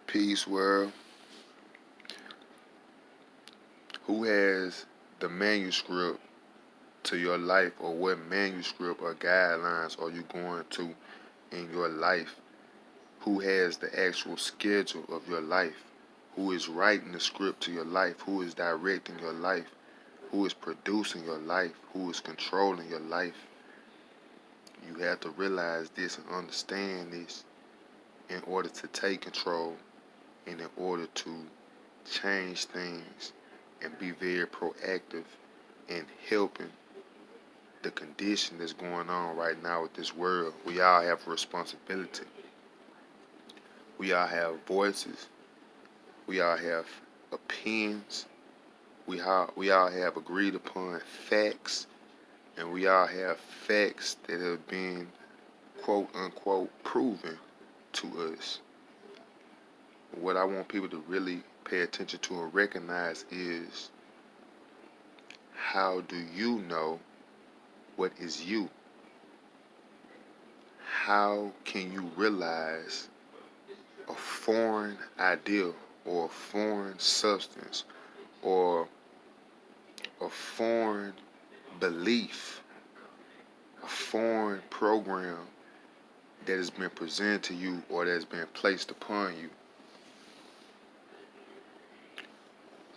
Peace world. Who has the manuscript to your life, or what manuscript or guidelines are you going to in your life? Who has the actual schedule of your life? Who is writing the script to your life? Who is directing your life? Who is producing your life? Who is controlling your life? You have to realize this and understand this in order to take control and in order to change things and be very proactive in helping the condition that's going on right now with this world. We all have a responsibility. We all have voices. We all have opinions. We all have agreed upon facts, and we all have facts that have been quote unquote proven to us. What I want people to really pay attention to and recognize is, how do you know what is you? How can you realize a foreign ideal or a foreign substance or a foreign belief, a foreign program that has been presented to you or that has been placed upon you?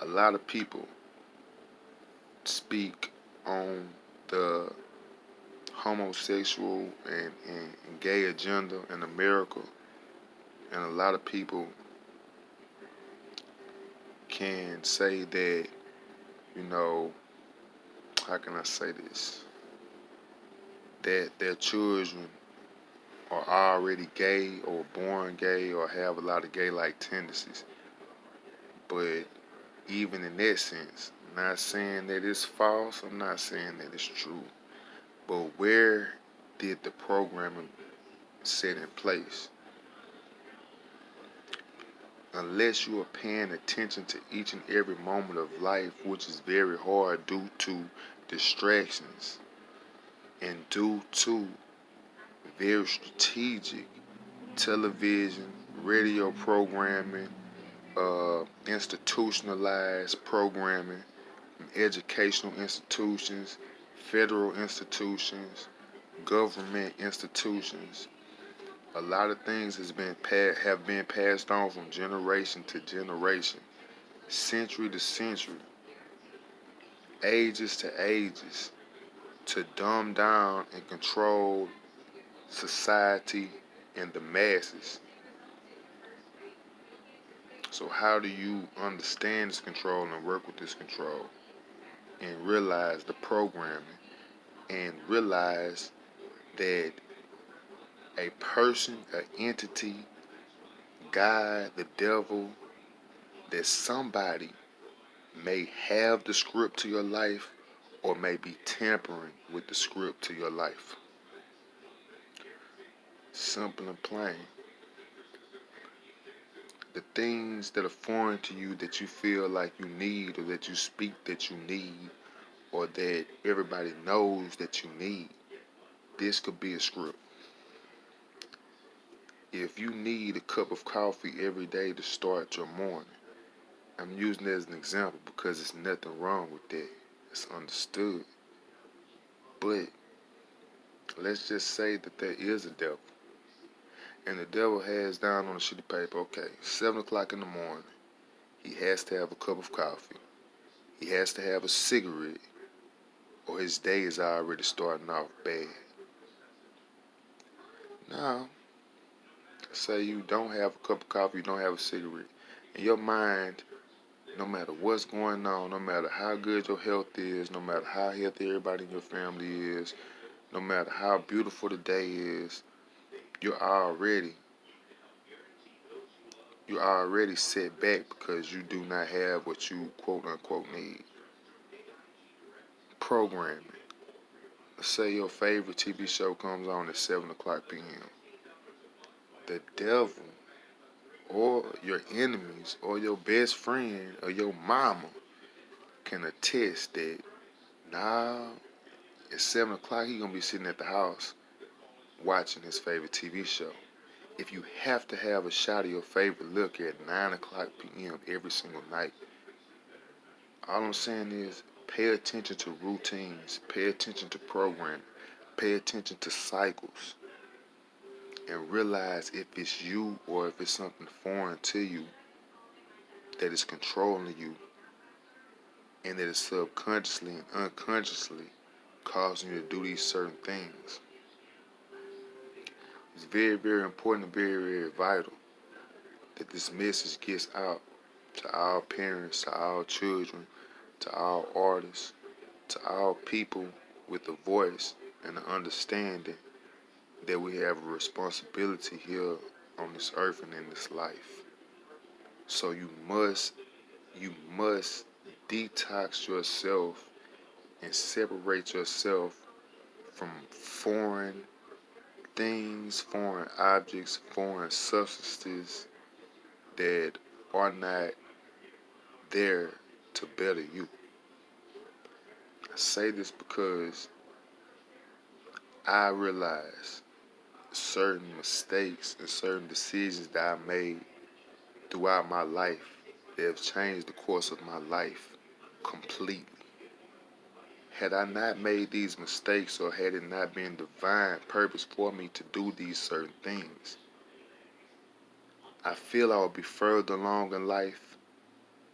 A lot of people speak on the homosexual and gay agenda in America, and a lot of people can say that, how can I say this? That their children are already gay or born gay or have a lot of gay-like tendencies. But even in that sense, I'm not saying that it's false, I'm not saying that it's true. But where did the programming set in place? Unless you are paying attention to each and every moment of life, which is very hard due to distractions and due to very strategic television, radio programming, institutionalized programming, educational institutions, federal institutions, government institutions. A lot of things have been passed on from generation to generation, century to century, ages to ages, to dumb down and control society and the masses. So how do you understand this control and work with this control and realize the programming and realize that a person, an entity, God, the devil, that somebody may have the script to your life or may be tampering with the script to your life? Simple and plain. The things that are foreign to you that you feel like you need, or that you speak that you need, or that everybody knows that you need, this could be a script. If you need a cup of coffee every day to start your morning, I'm using it as an example because there's nothing wrong with that. It's understood. But let's just say that there is a devil. And the devil has down on a sheet of paper, okay, 7 o'clock in the morning, he has to have a cup of coffee. He has to have a cigarette, or his day is already starting off bad. Now, say you don't have a cup of coffee, you don't have a cigarette. In your mind, no matter what's going on, no matter how good your health is, no matter how healthy everybody in your family is, no matter how beautiful the day is, you're already set back because you do not have what you quote unquote need. Programming. Let's say your favorite TV show comes on at 7 o'clock p.m. The devil or your enemies or your best friend or your mama can attest that, nah, at 7 o'clock he gonna be sitting at the house watching his favorite TV show. If you have to have a shot of your favorite liquor at 9 o'clock p.m. every single night, all I'm saying is pay attention to routines, pay attention to programming, pay attention to cycles, and realize if it's you or if it's something foreign to you that is controlling you and that is subconsciously and unconsciously causing you to do these certain things. It's very, very important and very, very vital that this message gets out to our parents, to our children, to our artists, to our people with a voice and an understanding that we have a responsibility here on this earth and in this life. So you must detox yourself and separate yourself from foreign things, foreign objects, foreign substances that are not there to better you. I say this because I realize certain mistakes and certain decisions that I made throughout my life that have changed the course of my life completely. Had I not made these mistakes or had it not been divine purpose for me to do these certain things, I feel I would be further along in life,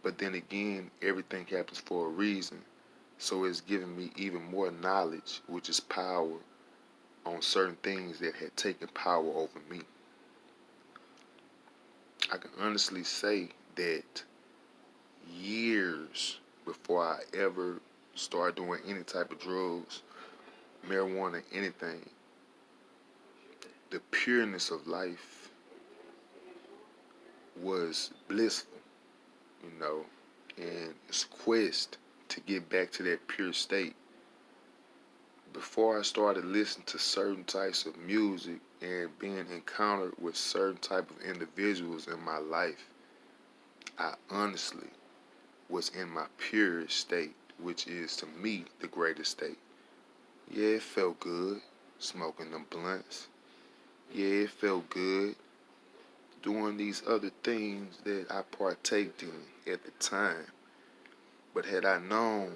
but then again, everything happens for a reason. So it's given me even more knowledge, which is power, on certain things that had taken power over me. I can honestly say that years before I ever started doing any type of drugs, marijuana, anything, the pureness of life was blissful, you know, and it's a quest to get back to that pure state. Before I started listening to certain types of music and being encountered with certain type of individuals in my life, I honestly was in my purest state, which is to me the greatest state. Yeah, it felt good smoking them blunts. Yeah, it felt good doing these other things that I partaked in at the time. But had I known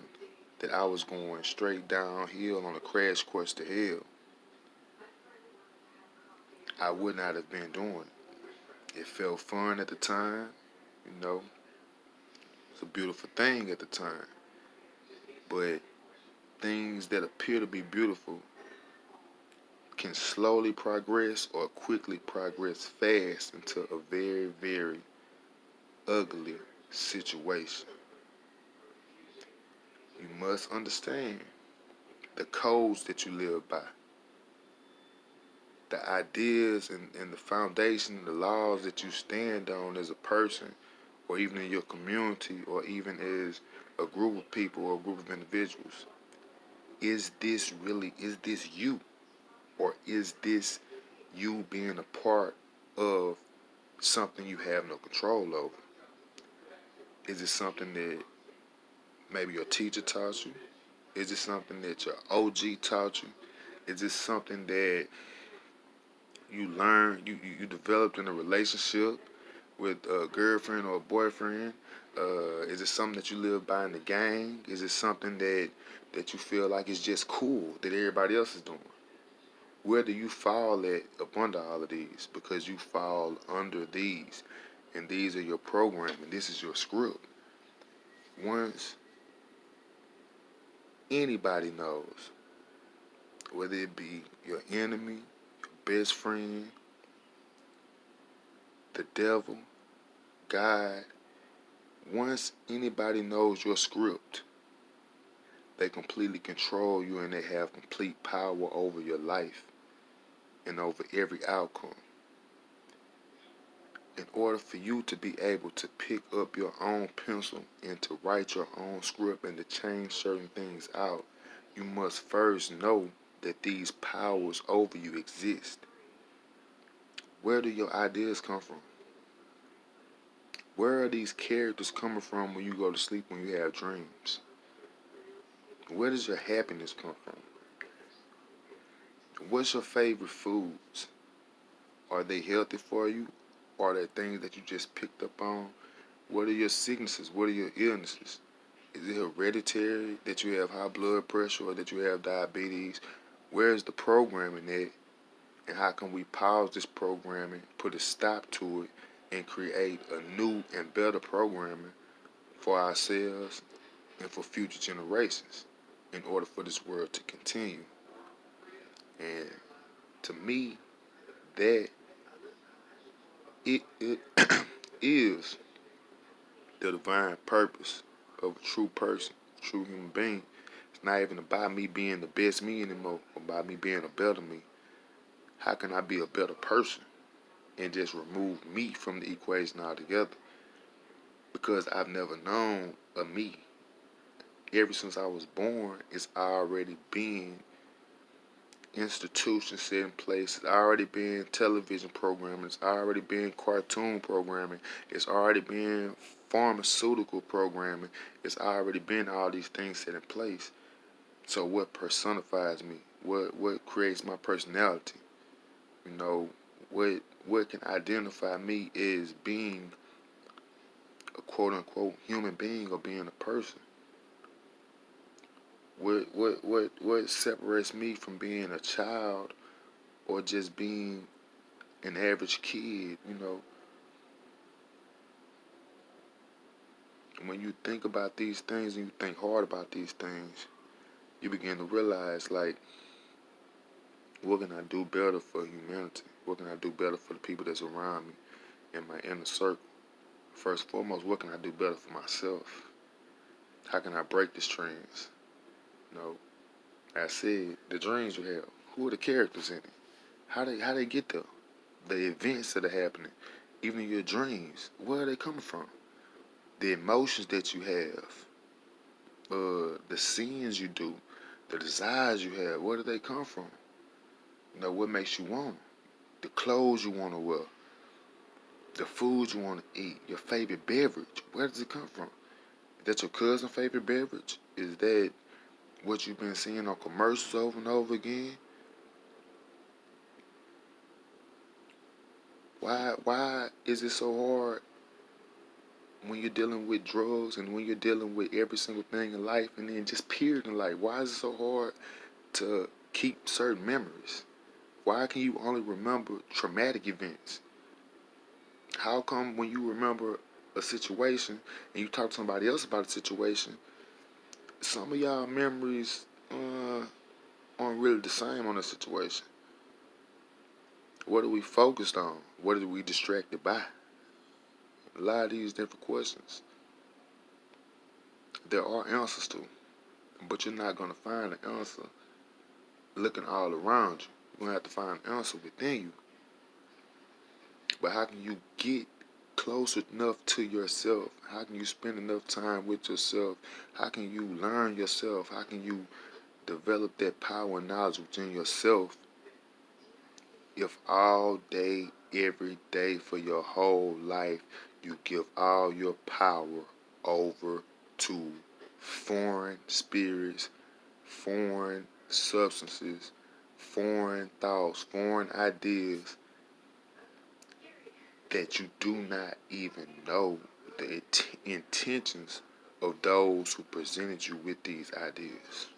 that I was going straight downhill on a crash course to hell, I would not have been doing it. It felt fun at the time, you know. It's a beautiful thing at the time. But things that appear to be beautiful can slowly progress or quickly progress fast into a very, very ugly situation. You must understand the codes that you live by, the ideas and the foundation and the laws that you stand on as a person, or even in your community, or even as a group of people or a group of individuals. Is this you? Or is this you being a part of something you have no control over? Is it something that maybe your teacher taught you? Is it something that your OG taught you? Is it something that you learned, you developed in a relationship with a girlfriend or a boyfriend? Is it something that you live by in the gang? Is it something that you feel like is just cool that everybody else is doing? Where do you fall at up under all of these? Because you fall under these, and these are your program, and this is your script. Once anybody knows, whether it be your enemy, your best friend, the devil, God, once anybody knows your script, they completely control you and they have complete power over your life and over every outcome. In order for you to be able to pick up your own pencil and to write your own script and to change certain things out, you must first know that these powers over you exist. Where do your ideas come from? Where are these characters coming from when you go to sleep, when you have dreams? Where does your happiness come from? What's your favorite foods? Are they healthy for you? Are they things that you just picked up on? What are your sicknesses? What are your illnesses? Is it hereditary that you have high blood pressure or that you have diabetes? Where is the programming at? And how can we pause this programming, put a stop to it, and create a new and better programming for ourselves and for future generations in order for this world to continue? And to me, that it is the divine purpose of a true person, a true human being. It's not even about me being the best me anymore, about me being a better me. How can I be a better person and just remove me from the equation altogether? Because I've never known a me. Ever since I was born, it's already been institutions set in place. It's already been television programming. It's already been cartoon programming. It's already been pharmaceutical programming. It's already been all these things set in place. So what personifies me? What creates my personality? You know, what can identify me as being a quote unquote human being or being a person? What separates me from being a child or just being an average kid? You know, when you think about these things and you think hard about these things, you begin to realize, like, what can I do better for humanity? What can I do better for the people that's around me in my inner circle? First and foremost, what can I do better for myself? How can I break these trends? You know, I said, the dreams you have, who are the characters in it? How they get there? The events that are happening, even your dreams, where are they coming from? The emotions that you have, the sins you do, the desires you have, where do they come from? You know, what makes you want them? The clothes you want to wear, the food you want to eat, your favorite beverage, where does it come from? Is that your cousin's favorite beverage? Is that what you've been seeing on commercials over and over again? Why is it so hard when you're dealing with drugs and when you're dealing with every single thing in life and then just period in life? Why is it so hard to keep certain memories? Why can you only remember traumatic events? How come when you remember a situation and you talk to somebody else about a situation, some of y'all memories aren't really the same on the situation? What are we focused on? What are we distracted by? A lot of these different questions, there are answers to, but you're not going to find the answer looking all around you. You're going to have to find an answer within you. But how can you get close enough to yourself? How can you spend enough time with yourself? How can you learn yourself? How can you develop that power and knowledge within yourself if all day, every day, for your whole life, you give all your power over to foreign spirits, foreign substances, foreign thoughts, foreign ideas that you do not even know the intentions of those who presented you with these ideas?